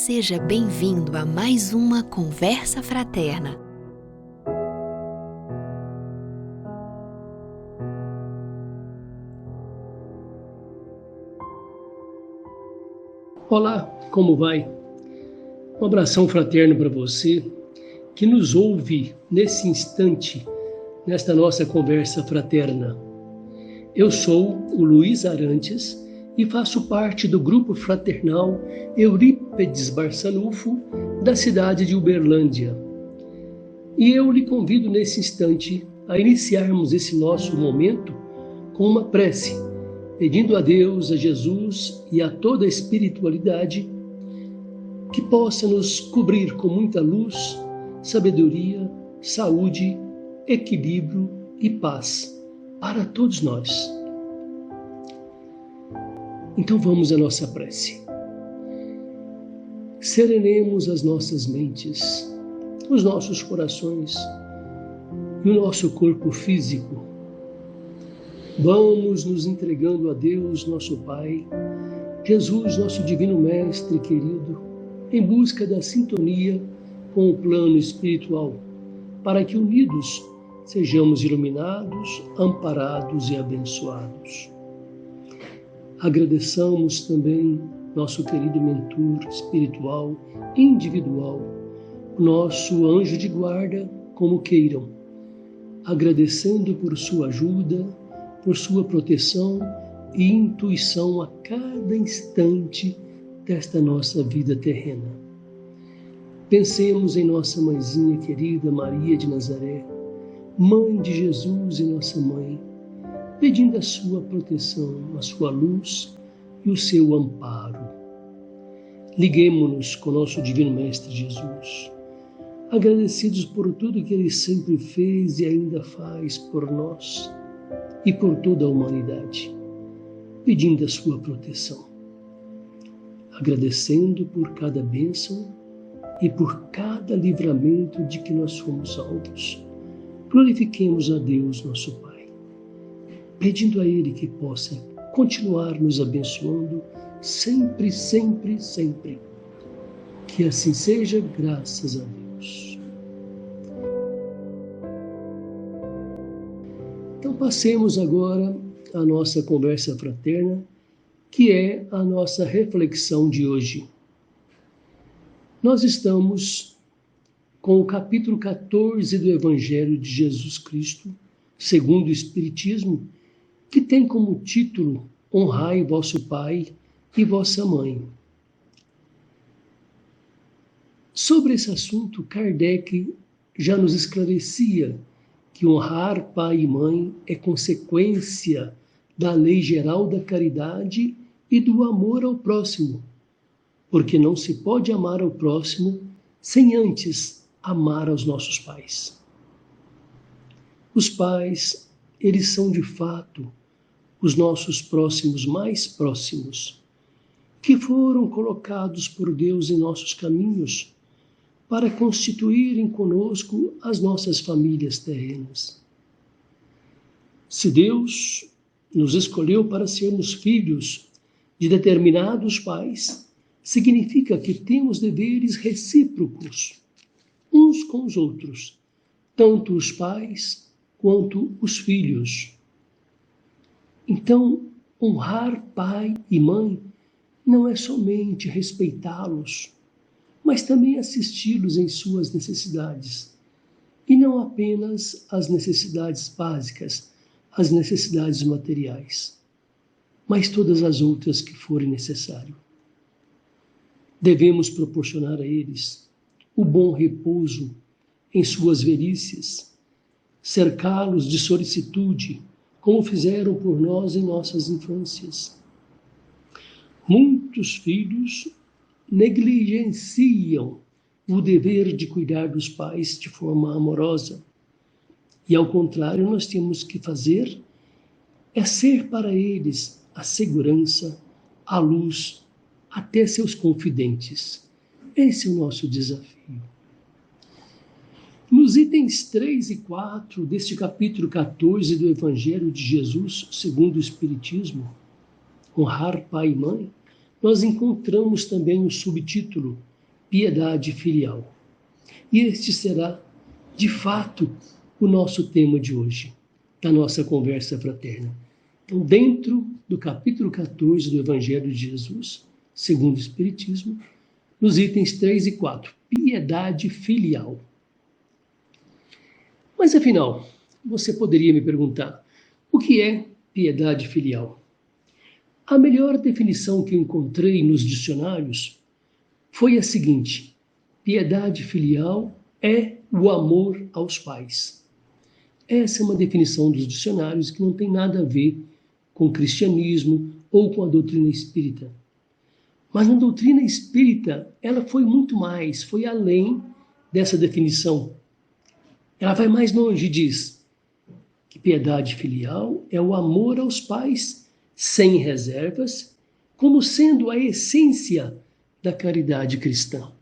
Seja bem-vindo a mais uma Conversa Fraterna. Olá, como vai? Um abração fraterno para você que nos ouve nesse instante, nesta nossa conversa fraterna. Eu sou o Luiz Arantes e faço parte do grupo fraternal Eurípedes Barçanufo, da cidade de Uberlândia. E eu lhe convido nesse instante a iniciarmos esse nosso momento com uma prece, pedindo a Deus, a Jesus e a toda a espiritualidade que possa nos cobrir com muita luz, sabedoria, saúde, equilíbrio e paz para todos nós. Então vamos à nossa prece. Serenemos as nossas mentes, os nossos corações e o nosso corpo físico. Vamos nos entregando a Deus, nosso Pai, Jesus, nosso Divino Mestre querido, em busca da sintonia com o plano espiritual, para que unidos sejamos iluminados, amparados e abençoados. Agradeçamos também nosso querido mentor espiritual, individual, nosso anjo de guarda, como queiram, agradecendo por sua ajuda, por sua proteção e intuição a cada instante desta nossa vida terrena. Pensemos em nossa mãezinha querida Maria de Nazaré, Mãe de Jesus e nossa Mãe, pedindo a sua proteção, a sua luz e o seu amparo. Liguemo-nos com nosso Divino Mestre Jesus, agradecidos por tudo que Ele sempre fez e ainda faz por nós e por toda a humanidade, pedindo a sua proteção, agradecendo por cada bênção e por cada livramento de que nós fomos alvos. Glorifiquemos a Deus, nosso Pai, pedindo a Ele que possa continuar nos abençoando sempre, sempre, sempre. Que assim seja, graças a Deus. Então passemos agora à nossa conversa fraterna, que é a nossa reflexão de hoje. Nós estamos com o capítulo 14 do Evangelho de Jesus Cristo, segundo o Espiritismo, que tem como título Honrai vosso Pai e vossa Mãe. Sobre esse assunto, Kardec já nos esclarecia que honrar pai e mãe é consequência da lei geral da caridade e do amor ao próximo, porque não se pode amar ao próximo sem antes amar aos nossos pais. Os pais, eles são de fato os nossos próximos mais próximos, que foram colocados por Deus em nossos caminhos para constituírem conosco as nossas famílias terrenas. Se Deus nos escolheu para sermos filhos de determinados pais, significa que temos deveres recíprocos uns com os outros, tanto os pais quanto os filhos. Então, honrar pai e mãe não é somente respeitá-los, mas também assisti-los em suas necessidades, e não apenas as necessidades básicas, as necessidades materiais, mas todas as outras que forem necessário. Devemos proporcionar a eles o bom repouso em suas velhices, cercá-los de solicitude, como fizeram por nós em nossas infâncias. Muitos filhos negligenciam o dever de cuidar dos pais de forma amorosa. E ao contrário, nós temos que fazer é ser para eles a segurança, a luz, até seus confidentes. Esse é o nosso desafio. Nos itens 3 e 4 deste capítulo 14 do Evangelho de Jesus, segundo o Espiritismo, honrar pai e mãe, nós encontramos também o subtítulo piedade filial. E este será, de fato, o nosso tema de hoje, da nossa conversa fraterna. Então, dentro do capítulo 14 do Evangelho de Jesus, segundo o Espiritismo, nos itens 3 e 4, piedade filial. Mas, afinal, você poderia me perguntar, o que é piedade filial? A melhor definição que eu encontrei nos dicionários foi a seguinte: piedade filial é o amor aos pais. Essa é uma definição dos dicionários que não tem nada a ver com o cristianismo ou com a doutrina espírita. Mas na doutrina espírita, ela foi muito mais, foi além dessa definição. Ela vai mais longe e diz que piedade filial é o amor aos pais sem reservas, como sendo a essência da caridade cristã.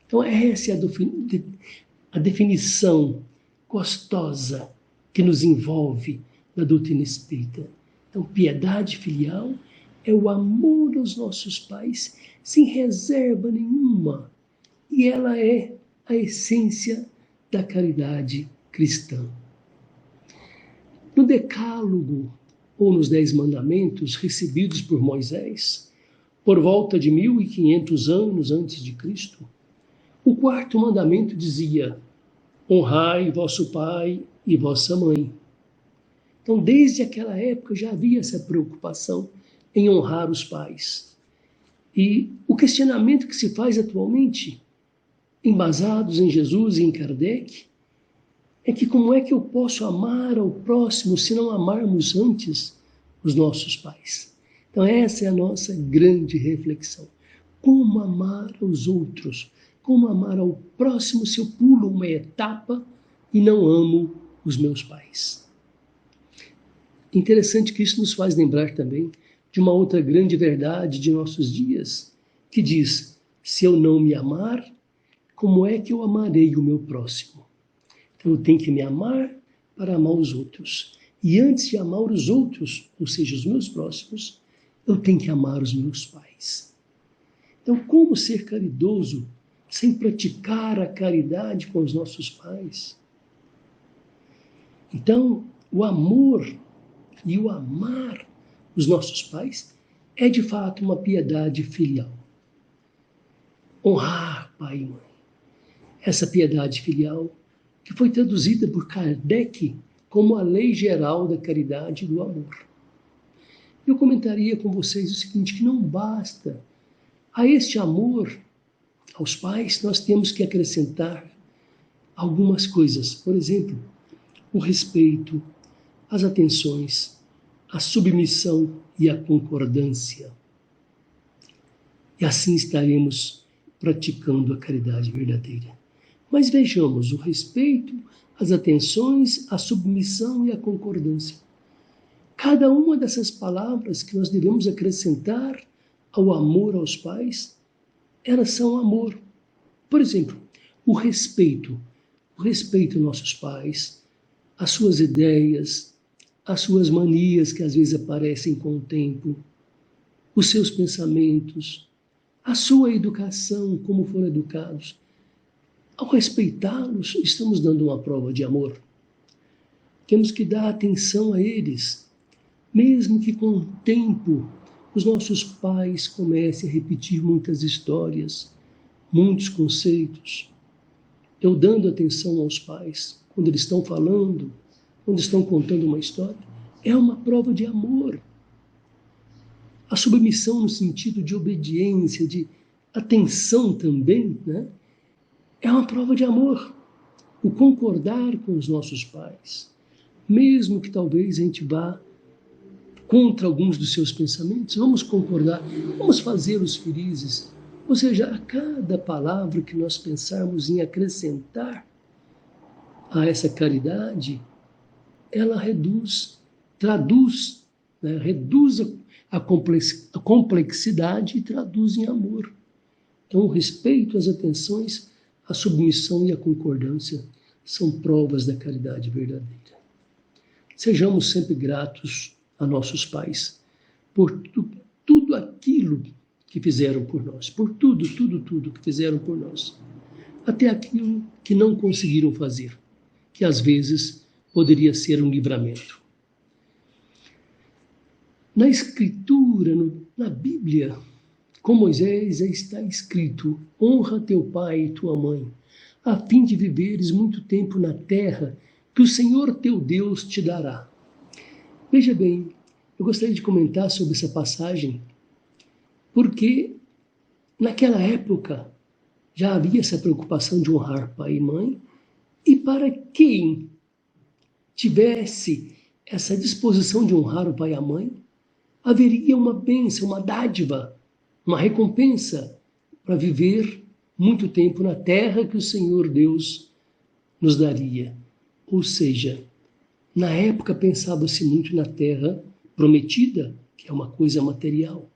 Então, essa é a definição gostosa que nos envolve na doutrina espírita. Então, piedade filial é o amor aos nossos pais sem reserva nenhuma. E ela é a essência da caridade cristã. No Decálogo, ou nos 10 Mandamentos recebidos por Moisés, por volta de 1500 anos antes de Cristo, o 4º mandamento dizia: honrai vosso pai e vossa mãe. Então, desde aquela época já havia essa preocupação em honrar os pais. E o questionamento que se faz atualmente, embasados em Jesus e em Kardec, é que como é que eu posso amar ao próximo se não amarmos antes os nossos pais? Então essa é a nossa grande reflexão. Como amar aos outros? Como amar ao próximo se eu pulo uma etapa e não amo os meus pais? Interessante que isso nos faz lembrar também de uma outra grande verdade de nossos dias, que diz: se eu não me amar, como é que eu amarei o meu próximo? Então eu tenho que me amar para amar os outros. E antes de amar os outros, ou seja, os meus próximos, eu tenho que amar os meus pais. Então, como ser caridoso sem praticar a caridade com os nossos pais? Então, o amor e o amar os nossos pais é de fato uma piedade filial. Honrar pai e mãe. Essa piedade filial que foi traduzida por Kardec como a lei geral da caridade e do amor. Eu comentaria com vocês o seguinte, que não basta a este amor aos pais, nós temos que acrescentar algumas coisas. Por exemplo, o respeito, as atenções, a submissão e a concordância. E assim estaremos praticando a caridade verdadeira. Mas vejamos, o respeito, as atenções, a submissão e a concordância. Cada uma dessas palavras que nós devemos acrescentar ao amor aos pais, elas são amor. Por exemplo, o respeito aos nossos pais, as suas ideias, as suas manias que às vezes aparecem com o tempo, os seus pensamentos, a sua educação, como foram educados. Ao respeitá-los, estamos dando uma prova de amor. Temos que dar atenção a eles, mesmo que com o tempo os nossos pais comecem a repetir muitas histórias, muitos conceitos. Eu dando atenção aos pais, quando eles estão falando, quando estão contando uma história, é uma prova de amor. A submissão no sentido de obediência, de atenção também, né? É uma prova de amor. O concordar com os nossos pais, mesmo que talvez a gente vá contra alguns dos seus pensamentos, vamos concordar, vamos fazê-los felizes. Ou seja, a cada palavra que nós pensarmos em acrescentar a essa caridade, ela traduz a complexidade e traduz em amor. Então, o respeito, as atenções, a submissão e a concordância são provas da caridade verdadeira. Sejamos sempre gratos a nossos pais por tudo aquilo que fizeram por nós, por tudo, tudo, tudo que fizeram por nós. Até aquilo que não conseguiram fazer, que às vezes poderia ser um livramento. Na Escritura, na Bíblia, com Moisés está escrito: honra teu pai e tua mãe, a fim de viveres muito tempo na terra que o Senhor teu Deus te dará. Veja bem, eu gostaria de comentar sobre essa passagem, porque naquela época já havia essa preocupação de honrar pai e mãe, e para quem tivesse essa disposição de honrar o pai e a mãe, haveria uma bênção, uma dádiva, uma recompensa para viver muito tempo na terra que o Senhor Deus nos daria. Ou seja, na época pensava-se muito na terra prometida, que é uma coisa material.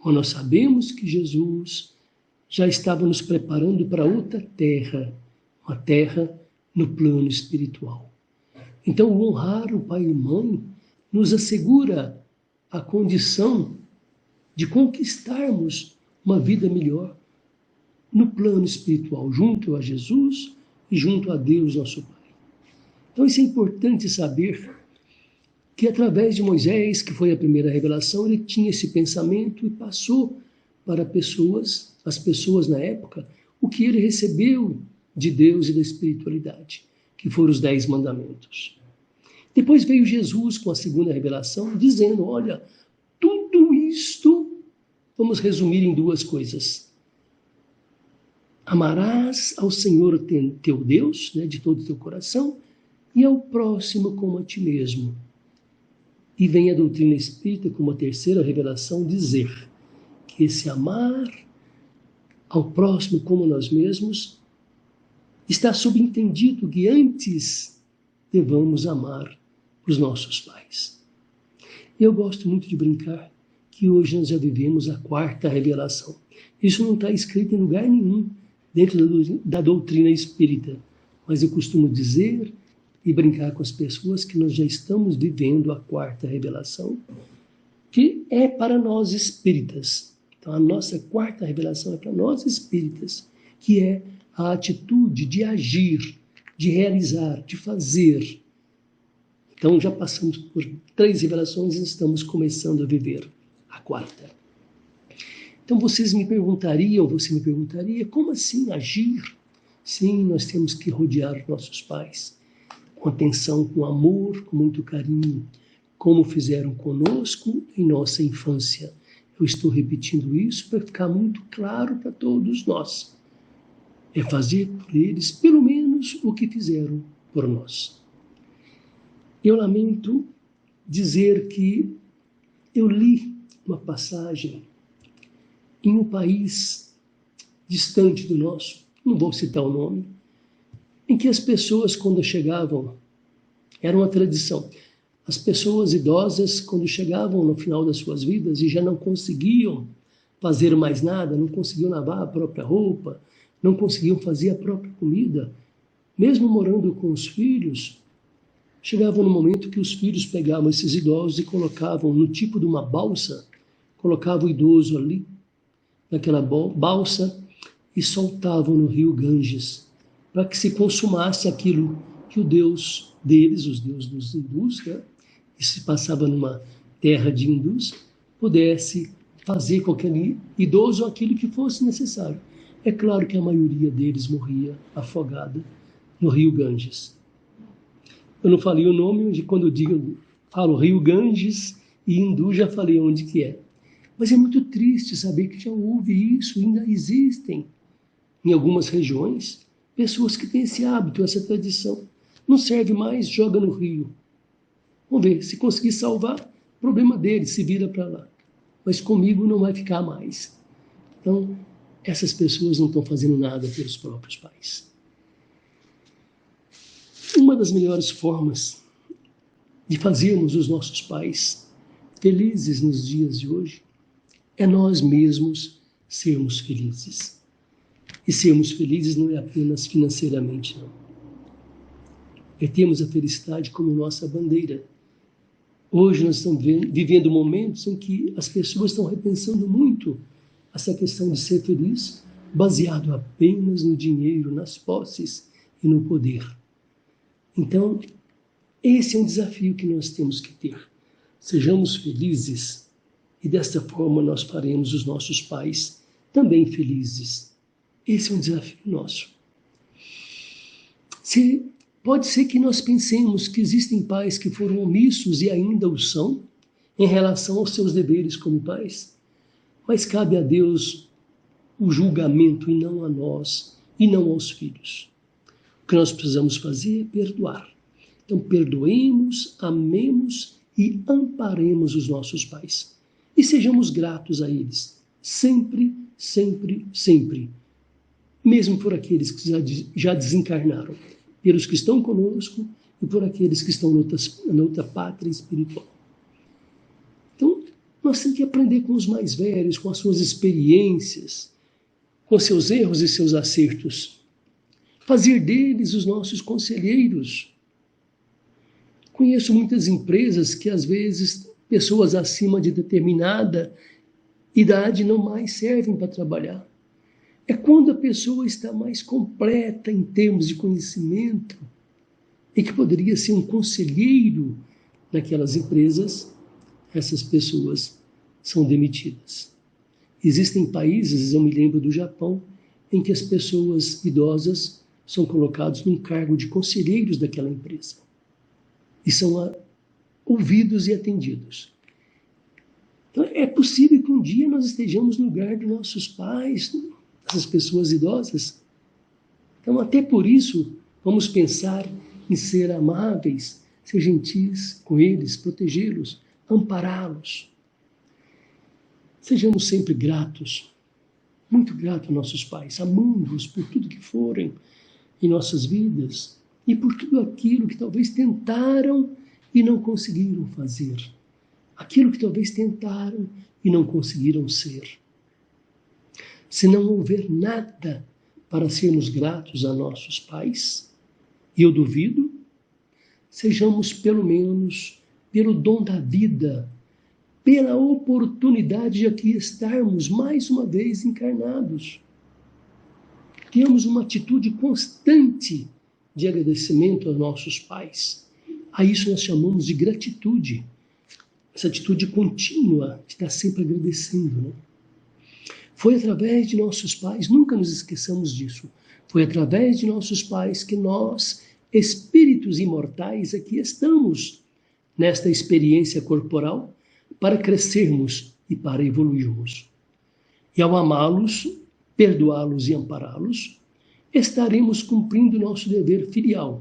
Mas nós sabemos que Jesus já estava nos preparando para outra terra, uma terra no plano espiritual. Então, honrar o pai e mãe nos assegura a condição de conquistarmos uma vida melhor no plano espiritual, junto a Jesus e junto a Deus, nosso Pai. Então, isso é importante saber que através de Moisés, que foi a primeira revelação, ele tinha esse pensamento e passou para as pessoas na época, o que ele recebeu de Deus e da espiritualidade, que foram os 10 mandamentos. Depois veio Jesus com a segunda revelação, dizendo: olha, tudo isto, vamos resumir em 2 coisas. Amarás ao Senhor teu Deus, de todo o teu coração, e ao próximo como a ti mesmo. E vem a doutrina espírita, como a terceira revelação, dizer que esse amar ao próximo como nós mesmos está subentendido que antes devamos amar os nossos pais. Eu gosto muito de brincar que hoje nós já vivemos a 4ª revelação. Isso não está escrito em lugar nenhum dentro da doutrina espírita, mas eu costumo dizer e brincar com as pessoas que nós já estamos vivendo a 4ª revelação, que é para nós espíritas. Então a nossa 4ª revelação é para nós espíritas, que é a atitude de agir, de realizar, de fazer. Então já passamos por 3 revelações e estamos começando a viver a 4ª. Então você me perguntaria, como assim agir? Sim, nós temos que rodear nossos pais com atenção, com amor, com muito carinho, como fizeram conosco em nossa infância. Eu estou repetindo isso para ficar muito claro para todos nós. É fazer por eles, pelo menos, o que fizeram por nós. Eu lamento dizer que eu li uma passagem em um país distante do nosso, não vou citar o nome, em que as pessoas, quando chegavam, era uma tradição, as pessoas idosas, quando chegavam no final das suas vidas e já não conseguiam fazer mais nada, não conseguiam lavar a própria roupa, não conseguiam fazer a própria comida, mesmo morando com os filhos, chegavam no momento que os filhos pegavam esses idosos e colocavam no tipo de uma balsa, colocavam o idoso ali, naquela balsa, e soltavam no rio Ganges, para que se consumasse aquilo que o Deus deles, os deuses dos hindus, que se passava numa terra de hindus, pudesse fazer com aquele idoso aquilo que fosse necessário. É claro que a maioria deles morria afogada no rio Ganges. Eu não falei o nome, de quando eu falo rio Ganges e hindu, já falei onde que é. Mas é muito triste saber que já houve isso, ainda existem em algumas regiões pessoas que têm esse hábito, essa tradição. Não serve mais, joga no rio. Vamos ver, se conseguir salvar, problema dele, se vira para lá. Mas comigo não vai ficar mais. Então, essas pessoas não estão fazendo nada pelos próprios pais. Uma das melhores formas de fazermos os nossos pais felizes nos dias de hoje é nós mesmos sermos felizes. E sermos felizes não é apenas financeiramente, não. É termos a felicidade como nossa bandeira. Hoje nós estamos vivendo momentos em que as pessoas estão repensando muito essa questão de ser feliz baseado apenas no dinheiro, nas posses e no poder. Então, esse é um desafio que nós temos que ter. Sejamos felizes e desta forma nós faremos os nossos pais também felizes. Esse é um desafio nosso. Pode ser que nós pensemos que existem pais que foram omissos e ainda o são em relação aos seus deveres como pais, mas cabe a Deus o julgamento e não a nós e não aos filhos. O que nós precisamos fazer é perdoar. Então perdoemos, amemos e amparemos os nossos pais. E sejamos gratos a eles, sempre, sempre, sempre. Mesmo por aqueles que já desencarnaram, pelos que estão conosco e por aqueles que estão na outra pátria espiritual. Então, nós temos que aprender com os mais velhos, com as suas experiências, com seus erros e seus acertos. Fazer deles os nossos conselheiros. Conheço muitas empresas que, às vezes, pessoas acima de determinada idade não mais servem para trabalhar. É quando a pessoa está mais completa em termos de conhecimento e que poderia ser um conselheiro naquelas empresas, essas pessoas são demitidas. Existem países, eu me lembro do Japão, em que as pessoas idosas são colocadas num cargo de conselheiros daquela empresa e são ouvidos e atendidos. Então, é possível que um dia nós estejamos no lugar dos nossos pais, essas pessoas idosas. Então, até por isso, vamos pensar em ser amáveis, ser gentis com eles, protegê-los, ampará-los. Sejamos sempre gratos, muito gratos aos nossos pais, amamos por tudo que forem em nossas vidas e por tudo aquilo que talvez tentaram e não conseguiram fazer, aquilo que talvez tentaram e não conseguiram ser. Se não houver nada para sermos gratos a nossos pais, e eu duvido, sejamos pelo menos pelo dom da vida, pela oportunidade de aqui estarmos mais uma vez encarnados. Temos uma atitude constante de agradecimento aos nossos pais. A isso nós chamamos de gratitude. Essa atitude contínua de estar sempre agradecendo, né? Foi através de nossos pais, nunca nos esqueçamos disso, foi através de nossos pais que nós, espíritos imortais, aqui estamos nesta experiência corporal para crescermos e para evoluirmos. E ao amá-los, perdoá-los e ampará-los, estaremos cumprindo nosso dever filial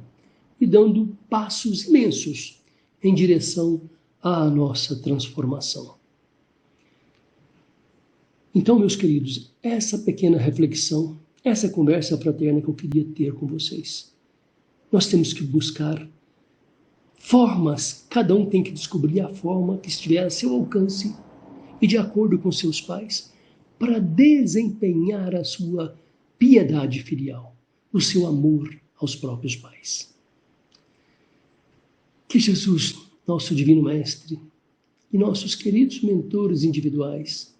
e dando passos imensos em direção à nossa transformação. Então, meus queridos, essa pequena reflexão, essa conversa fraterna que eu queria ter com vocês. Nós temos que buscar formas, cada um tem que descobrir a forma que estiver a seu alcance e de acordo com seus pais, para desempenhar a sua piedade filial, o seu amor aos próprios pais. Que Jesus, nosso Divino Mestre, e nossos queridos mentores individuais,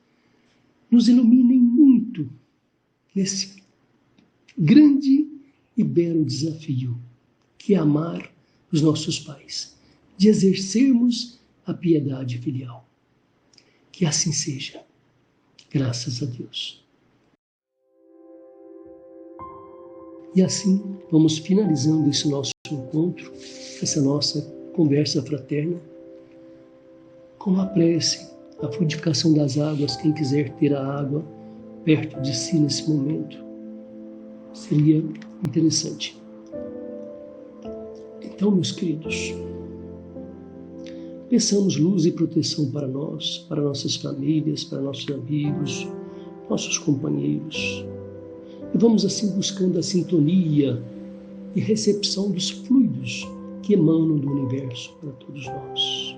nos iluminem muito nesse grande e belo desafio, que é amar os nossos pais, de exercermos a piedade filial. Que assim seja, graças a Deus. E assim vamos finalizando esse nosso encontro, essa nossa conversa fraterna, com a prece, a fluidificação das águas. Quem quiser ter a água perto de si nesse momento, seria interessante. Então, meus queridos, peçamos luz e proteção para nós, para nossas famílias, para nossos amigos, nossos companheiros. E vamos assim buscando a sintonia e recepção dos fluidos que emanam do universo para todos nós.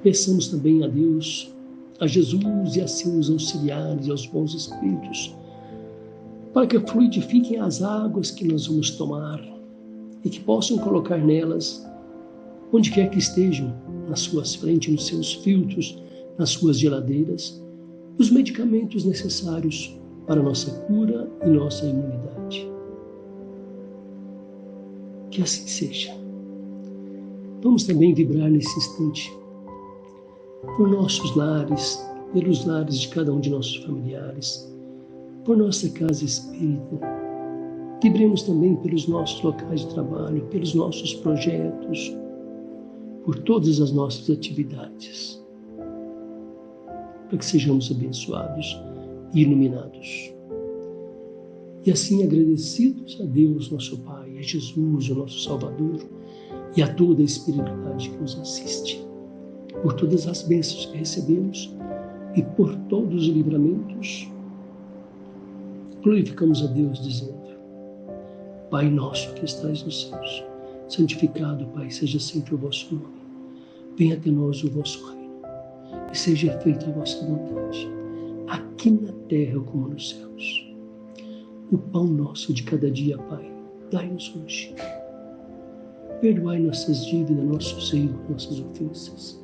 Peçamos também a Deus, a Jesus e a seus auxiliares e aos bons espíritos, para que fluidifiquem as águas que nós vamos tomar e que possam colocar nelas, onde quer que estejam, nas suas frentes, nos seus filtros, nas suas geladeiras os medicamentos necessários para nossa cura e nossa imunidade. Que assim seja. Vamos também vibrar nesse instante por nossos lares, pelos lares de cada um de nossos familiares, por nossa casa espírita. Vibremos também pelos nossos locais de trabalho, pelos nossos projetos, por todas as nossas atividades, para que sejamos abençoados e iluminados. E assim, agradecidos a Deus, nosso Pai, a Jesus, o nosso Salvador, e a toda a espiritualidade que nos assiste, por todas as bênçãos que recebemos e por todos os livramentos, glorificamos a Deus dizendo: Pai nosso que estais nos céus, santificado, Pai, seja sempre o vosso nome. Venha até nós o vosso reino e seja feita a vossa vontade, aqui na terra como nos céus. O pão nosso de cada dia, Pai, dai-nos hoje. Perdoai nossas dívidas, nossos erros, nossas ofensas,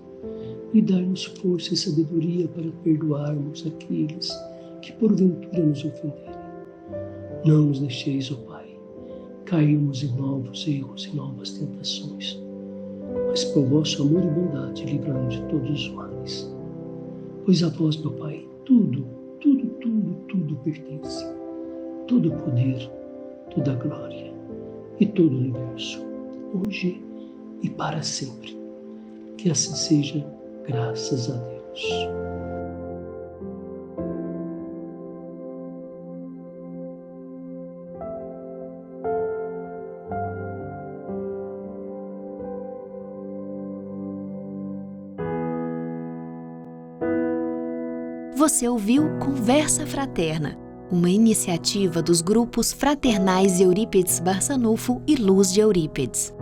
e dai-nos força e sabedoria para perdoarmos aqueles que porventura nos ofenderem. Não nos deixeis, ó Pai, cairmos em novos erros e novas tentações, mas por vosso amor e bondade livrai-nos de todos os males. Pois a vós, meu Pai, tudo pertence, todo o poder, toda a glória e todo o universo, hoje e para sempre. Que assim seja, graças a Deus. Você ouviu Conversa Fraterna, uma iniciativa dos grupos fraternais Eurípides Barçanufo e Luz de Eurípides.